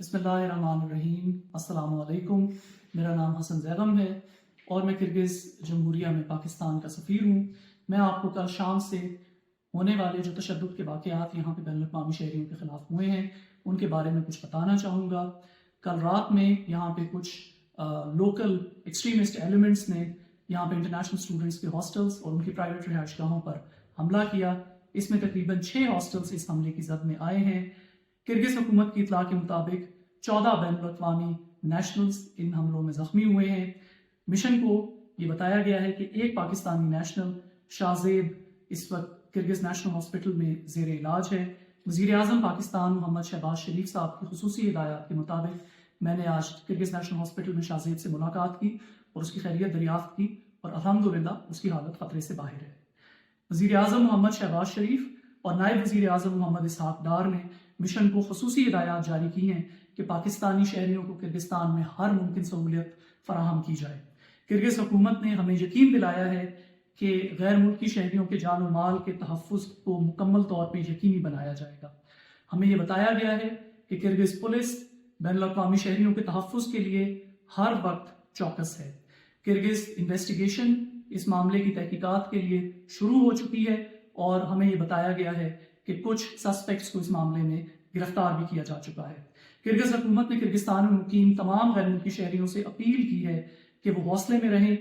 بسم اللہ الرحمن الرحیم۔ السلام علیکم۔ میرا نام حسن زیغم ہے اور میں کرگز جمہوریہ میں پاکستان کا سفیر ہوں۔ میں آپ کو کل شام سے ہونے والے جو تشدد کے واقعات یہاں پہ بین الاقوامی شہریوں کے خلاف ہوئے ہیں ان کے بارے میں کچھ بتانا چاہوں گا۔ کل رات میں یہاں پہ کچھ لوکل ایکسٹریمسٹ ایلیمنٹس نے یہاں پہ انٹرنیشنل اسٹوڈنٹس کے ہاسٹلس اور ان کی پرائیویٹ رہائش گاہوں پر حملہ کیا۔ اس میں تقریباً 6 ہاسٹلس اس حملے کی زد میں آئے ہیں۔ کرگز حکومت کی اطلاع کے مطابق 14 بین الاقوامی نیشنلز ان حملوں میں زخمی ہوئے ہیں۔ مشن کو یہ بتایا گیا ہے کہ ایک پاکستانی نیشنل شاہ زیب اس وقت کرگز نیشنل ہاسپٹل میں زیر علاج ہے۔ وزیر اعظم پاکستان محمد شہباز شریف صاحب کی خصوصی ہدایات کے مطابق میں نے آج کرگز نیشنل ہاسپٹل میں شاہ زیب سے ملاقات کی اور اس کی خیریت دریافت کی اور الحمدللہ اس کی حالت خطرے سے باہر ہے۔ وزیر اعظم محمد شہباز شریف اور نائب وزیر اعظم محمد اسحاق ڈار نے مشن کو خصوصی ہدایات جاری کی ہیں کہ پاکستانی شہریوں کو کرگستان میں ہر ممکن سہولت فراہم کی جائے۔ کرگز حکومت نے ہمیں یقین دلایا ہے کہ غیر ملکی شہریوں کے جان و مال کے تحفظ کو مکمل طور پہ یقینی بنایا جائے گا۔ ہمیں یہ بتایا گیا ہے کہ کرگز پولیس بین الاقوامی شہریوں کے تحفظ کے لیے ہر وقت چوکس ہے۔ کرگز انویسٹیگیشن اس معاملے کی تحقیقات کے لیے شروع ہو چکی ہے اور ہمیں یہ بتایا گیا ہے کہ کچھ سسپیکٹس کو اس معاملے میں گرفتار بھی کیا جا چکا ہے۔ کرگز حکومت نے کرگستان میں مقیم تمام غیر ملکی شہریوں سے اپیل کی ہے کہ وہ حوصلے میں رہیں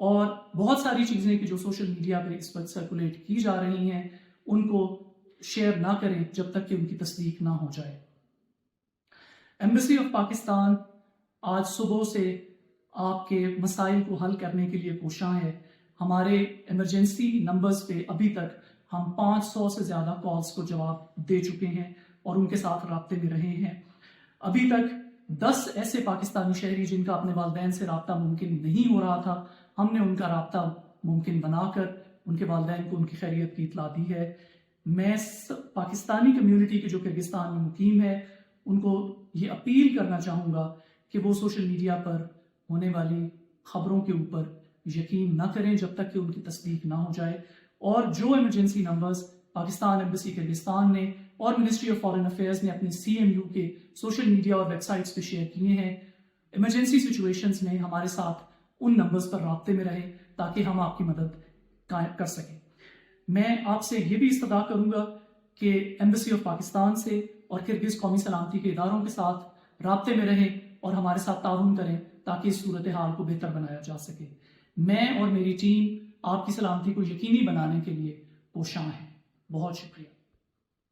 اور بہت ساری چیزیں کہ جو سوشل میڈیا پہ اس وقت سرکولیٹ کی جا رہی ہیں ان کو شیئر نہ کریں جب تک کہ ان کی تصدیق نہ ہو جائے۔ ایمبیسی آف پاکستان آج صبح سے آپ کے مسائل کو حل کرنے کے لیے کوشاں ہے۔ ہمارے ایمرجنسی نمبرز پہ ابھی تک ہم 500 سے زیادہ کالز کو جواب دے چکے ہیں اور ان کے ساتھ رابطے میں رہے ہیں۔ ابھی تک 10 ایسے پاکستانی شہری جن کا اپنے والدین سے رابطہ ممکن نہیں ہو رہا تھا، ہم نے ان کا رابطہ ممکن بنا کر ان کے والدین کو ان کی خیریت کی اطلاع دی ہے۔ میں پاکستانی کمیونٹی کے جو کرگستان میں مقیم ہے ان کو یہ اپیل کرنا چاہوں گا کہ وہ سوشل میڈیا پر ہونے والی خبروں کے اوپر یقین نہ کریں جب تک کہ ان کی تصدیق نہ ہو جائے، اور جو emergency numbers Pakistan embassy Kyrgyzstan نے اور منسٹری آف فارن افیئرز نے اپنے CMU کے سوشل میڈیا اور ویب سائٹس پہ شیئر کیے ہیں، ایمرجنسی سچویشنز میں ہمارے ساتھ ان نمبرز پر رابطے میں رہیں تاکہ ہم آپ کی مدد کر سکیں۔ میں آپ سے یہ بھی استدعا کروں گا کہ ایمبیسی آف پاکستان سے اور کرگز قومی سلامتی کے اداروں کے ساتھ رابطے میں رہیں اور ہمارے ساتھ تعاون کریں تاکہ اس صورتحال کو بہتر بنایا جا سکے۔ میں اور میری ٹیم آپ کی سلامتی کو یقینی بنانے کے لیے کوشاں ہیں۔ بہت شکریہ۔